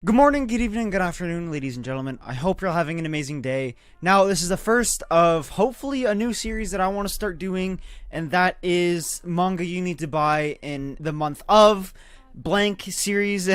Good morning, good evening, good afternoon, ladies and gentlemen. I hope you're all having an amazing day. Now, this is the first of hopefully a new series that I want to start doing, and that is Manga You Need to Buy in the month of blank series.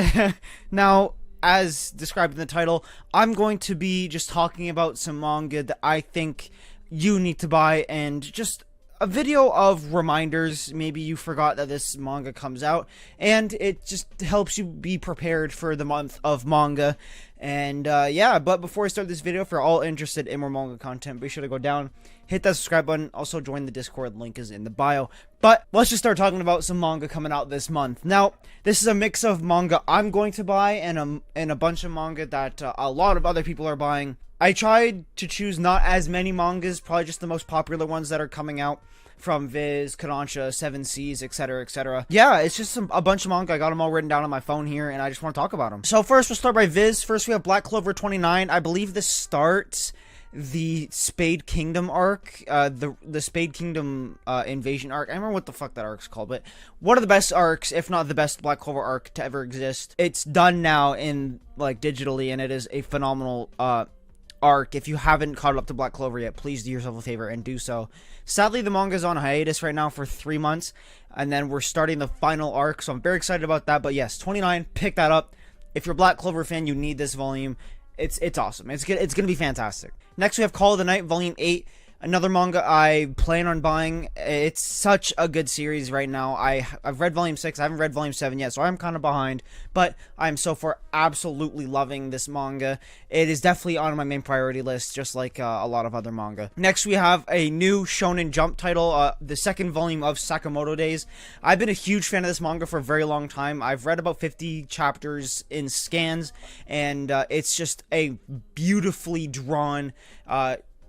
Now, as described in the title, I'm going to be just talking about some manga that I think you need to buy and just a video of reminders. Maybe you forgot that this manga comes out, and it just helps you be prepared for the month of manga. And yeah, but before I start this video, if you're all interested in more manga content, be sure to go down, hit that subscribe button, also join the Discord, link is in the bio. But let's just start talking about some manga coming out this month. Now, this is a mix of manga I'm going to buy and a bunch of manga that a lot of other people are buying. I tried to choose not as many mangas, probably just the most popular ones that are coming out from Viz, Kodansha, 7Seas, etc, etc. Yeah, it's just a bunch of manga. I got them all written down on my phone here, and I just want to talk about them. So first, we'll start by Viz. First, we have Black Clover 29. I believe this starts the Spade Kingdom arc, the Spade Kingdom invasion arc. I don't remember what the fuck that arc's called, but one of the best arcs, if not the best Black Clover arc to ever exist. It's done now in, like, digitally, and it is a phenomenal arc. If you haven't caught up to Black Clover yet, please do yourself a favor and do so. Sadly, the manga's on hiatus right now for 3 months, and then we're starting the final arc, so I'm very excited about that. But yes, 29, pick that up. If you're a Black Clover fan, you need this volume. It's awesome. It's gonna be fantastic. Next, we have Call of the Night Volume 8. Another manga I plan on buying. It's such a good series right now. I've read Volume 6. I haven't read Volume 7 yet, so I'm kind of behind. But I'm so far absolutely loving this manga. It is definitely on my main priority list, just like a lot of other manga. Next, we have a new Shonen Jump title, the second volume of Sakamoto Days. I've been a huge fan of this manga for a very long time. I've read about 50 chapters in scans, and it's just a beautifully drawn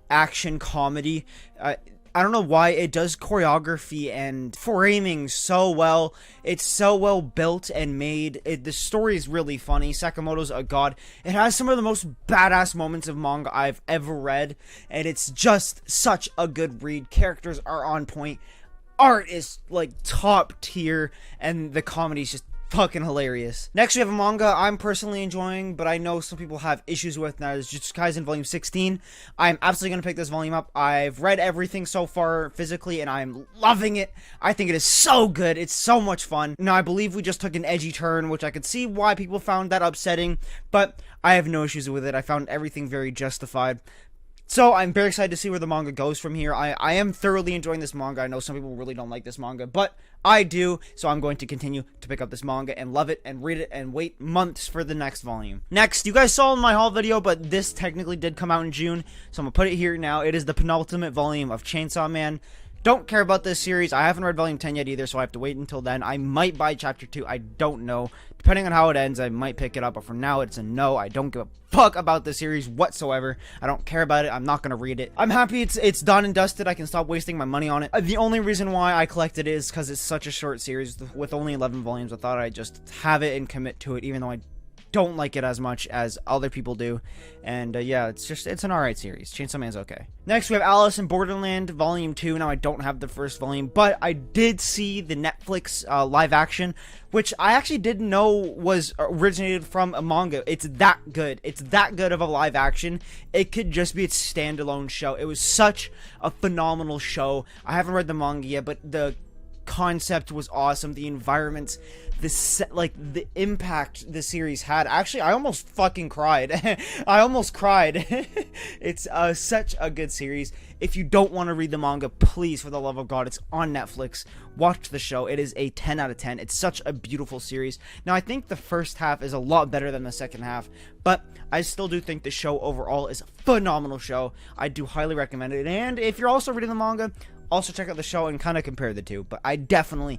action comedy. I don't know why it does choreography and framing so well. It's so well built and made. The story is really funny. Sakamoto's a god. It has some of the most badass moments of manga I've ever read, and it's just such a good read. Characters are on point. Art is like top tier, and the comedy is just fucking hilarious. Next, we have a manga I'm personally enjoying, but I know some people have issues with. That is Jujutsu Kaisen Volume 16. I'm absolutely going to pick this volume up. I've read everything so far physically, and I'm loving it. I think it is so good. It's so much fun. Now, I believe we just took an edgy turn, which I could see why people found that upsetting, but I have no issues with it. I found everything very justified. So, I'm very excited to see where the manga goes from here. I am thoroughly enjoying this manga. I know some people really don't like this manga, but I do, so I'm going to continue to pick up this manga and love it and read it and wait months for the next volume. Next, you guys saw in my haul video, but this technically did come out in June, so I'm going to put it here now. It is the penultimate volume of Chainsaw Man. Don't care about this series. I haven't read Volume 10 yet either, so I have to wait until then. I might buy Chapter 2. I don't know. Depending on how it ends, I might pick it up, but for now, it's a no. I don't give a fuck about the series whatsoever. I don't care about it. I'm not going to read it. I'm happy it's done and dusted. I can stop wasting my money on it. The only reason why I collected it is because it's such a short series with only 11 volumes. I thought I'd just have it and commit to it, even though I don't like it as much as other people do. And yeah, it's an alright series. Chainsaw Man's okay. Next, we have Alice in Borderland Volume 2. Now, I don't have the first volume, but I did see the Netflix live action, which I actually didn't know was originated from a manga. It's that good. It's that good of a live action. It could just be its standalone show. It was such a phenomenal show. I haven't read the manga yet, but the concept was awesome. The environments, the impact the series had. Actually, I almost fucking cried. I almost cried. It's such a good series. If you don't want to read the manga, please, for the love of God, it's on Netflix. Watch the show. It is a 10 out of 10. It's such a beautiful series. Now, I think the first half is a lot better than the second half, but I still do think the show overall is a phenomenal show. I do highly recommend it. And if you're also reading the manga, also check out the show and kind of compare the two. But I definitely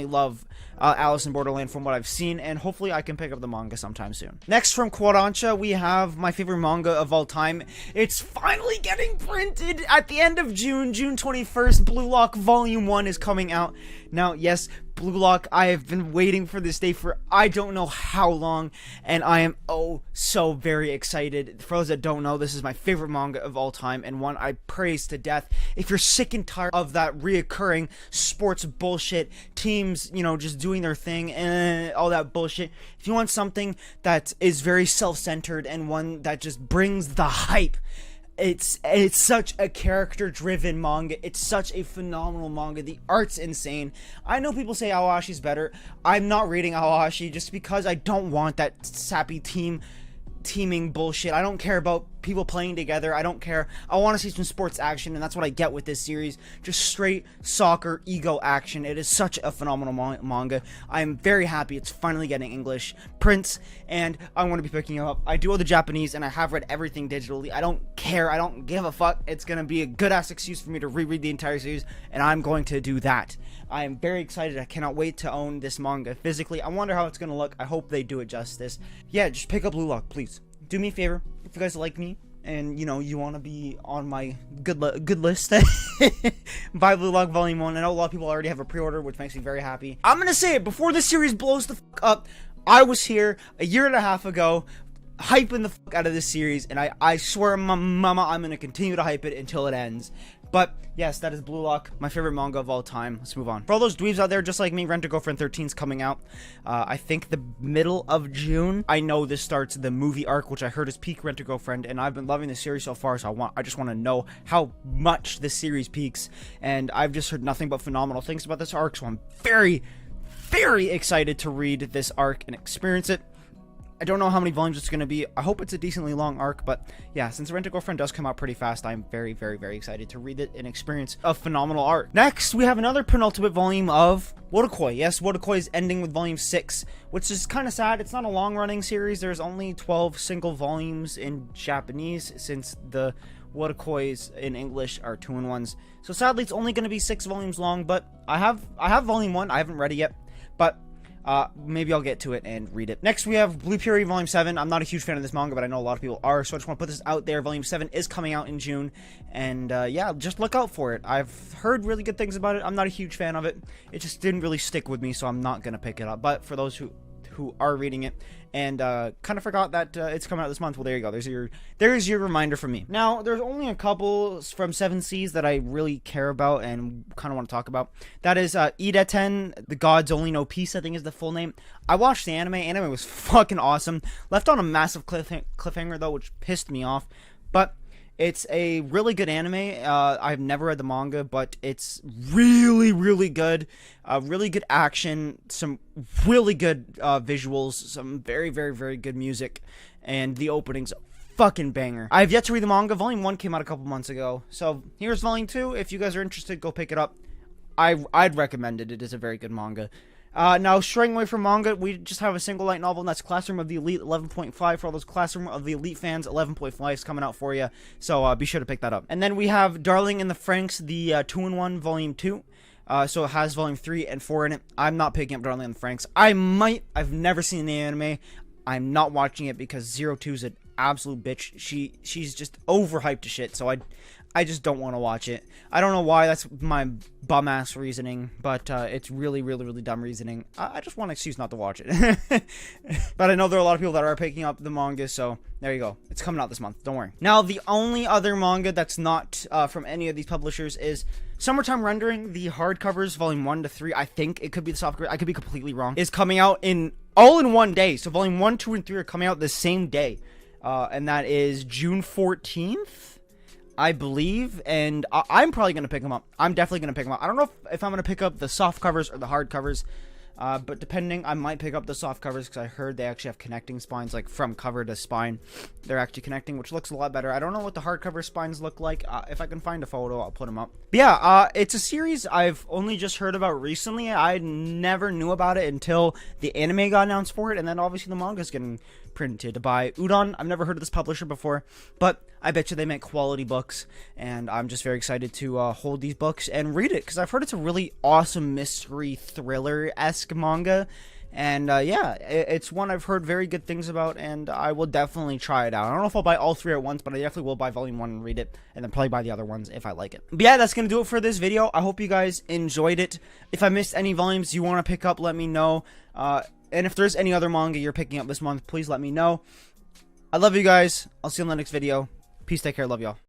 love Alice in Borderland from what I've seen, and hopefully I can pick up the manga sometime soon. Next, from Kodansha, we have my favorite manga of all time. It's finally getting printed at the end of June. June 21st, Blue Lock Volume 1 is coming out. Now, yes, Blue Lock. I have been waiting for this day for I don't know how long, and I am oh so very excited. For those that don't know, this is my favorite manga of all time, and one I praise to death. If you're sick and tired of that reoccurring sports bullshit, teams, you know, just doing their thing and all that bullshit, if you want something that is very self-centered and one that just brings the hype, it's such a character-driven manga. It's such a phenomenal manga. The art's insane. I know people say Awashi's better. I'm not reading Awashi just because I don't want that sappy teaming bullshit. I don't care about people playing together. I don't care. I want to see some sports action, and that's what I get with this series. Just straight soccer ego action. It is such a phenomenal manga. I am very happy it's finally getting English prints, and I'm going to be picking it up. I do all the Japanese, and I have read everything digitally. I don't care. I don't give a fuck. It's going to be a good-ass excuse for me to reread the entire series, and I'm going to do that. I am very excited. I cannot wait to own this manga physically. I wonder how it's going to look. I hope they do it justice. Yeah, just pick up Blue Lock, please. Do me a favor, if you guys like me, and, you know, you want to be on my good list, buy Blue Lock Volume 1. I know a lot of people already have a pre-order, which makes me very happy. I'm going to say it, before this series blows the fuck up, I was here a year and a half ago, hyping the fuck out of this series, and I swear, mama, I'm going to continue to hype it until it ends. But, yes, that is Blue Lock, my favorite manga of all time. Let's move on. For all those dweebs out there, just like me, Rent-A-Girlfriend 13 is coming out, I think the middle of June. I know this starts the movie arc, which I heard is peak Rent-A-Girlfriend, and I've been loving the series so far, so I just want to know how much this series peaks, and I've just heard nothing but phenomenal things about this arc, so I'm very, very excited to read this arc and experience it. I don't know how many volumes it's going to be. I hope it's a decently long arc, but yeah, since Rent-A-Girlfriend does come out pretty fast, I'm very, very, very excited to read it and experience a phenomenal arc. Next, we have another penultimate volume of Wotakoi. Yes, Wotakoi is ending with volume 6, which is kind of sad. It's not a long-running series. There's only 12 single volumes in Japanese, since the Wotakois in English are 2-in-1s. So sadly, it's only going to be 6 volumes long, but I have volume 1. I haven't read it yet, but maybe I'll get to it and read it. Next, we have Blue Fury Volume 7. I'm not a huge fan of this manga, but I know a lot of people are, so I just want to put this out there. Volume 7 is coming out in June, and yeah, just look out for it. I've heard really good things about it. I'm not a huge fan of it. It just didn't really stick with me, so I'm not going to pick it up. But for those who are reading it and kind of forgot that it's coming out this month, well, there you go. There's your reminder from me. Now, there's only a couple from 7 Seas that I really care about and kind of want to talk about. That is Ideten, The Gods Only Know Peace, I think is the full name. I watched the anime. Anime was fucking awesome. Left on a massive cliffhanger, though, which pissed me off. But it's a really good anime. I've never read the manga, but it's really, really good. Really good action, some really good visuals, some very, very, very good music, and the opening's a fucking banger. I have yet to read the manga. Volume 1 came out a couple months ago, so here's Volume 2. If you guys are interested, go pick it up. I'd recommend it. It is a very good manga. Now, straying away from manga, we just have a single light novel, and that's Classroom of the Elite 11.5. For all those Classroom of the Elite fans, 11.5 is coming out for you, so be sure to pick that up. And then we have Darling in the Franxx, the 2-in-1 Volume 2. So it has Volume 3 and 4 in it. I'm not picking up Darling in the Franxx. I might. I've never seen the anime. I'm not watching it because 02 is an absolute bitch. She's just overhyped to shit, so I just don't want to watch it. I don't know why. That's my bum-ass reasoning, but it's really, really, really dumb reasoning. I just want an excuse not to watch it. But I know there are a lot of people that are picking up the manga, so there you go. It's coming out this month. Don't worry. Now, the only other manga that's not from any of these publishers is Summertime Rendering, the hardcovers, Volume 1 to 3. I think it could be the softcover. I could be completely wrong. Is coming out all in one day. So Volume 1, 2, and 3 are coming out the same day. And that is June 14th, I believe, and I'm probably going to pick them up. I'm definitely going to pick them up. I don't know if I'm going to pick up the soft covers or the hard covers, but depending, I might pick up the soft covers because I heard they actually have connecting spines, like from cover to spine. They're actually connecting, which looks a lot better. I don't know what the hardcover spines look like. If I can find a photo, I'll put them up. But yeah, it's a series I've only just heard about recently. I never knew about it until the anime got announced for it, and then obviously the manga's getting printed by Udon. I've never heard of this publisher before, but I bet you they make quality books, and I'm just very excited to hold these books and read it, because I've heard it's a really awesome mystery thriller-esque manga, And yeah, it's one I've heard very good things about, and I will definitely try it out. I don't know if I'll buy all 3 at once, but I definitely will buy volume 1 and read it, and then probably buy the other ones if I like it. But yeah, that's going to do it for this video. I hope you guys enjoyed it. If I missed any volumes you want to pick up, let me know. And if there's any other manga you're picking up this month, please let me know. I love you guys. I'll see you in the next video. Peace, take care, love y'all.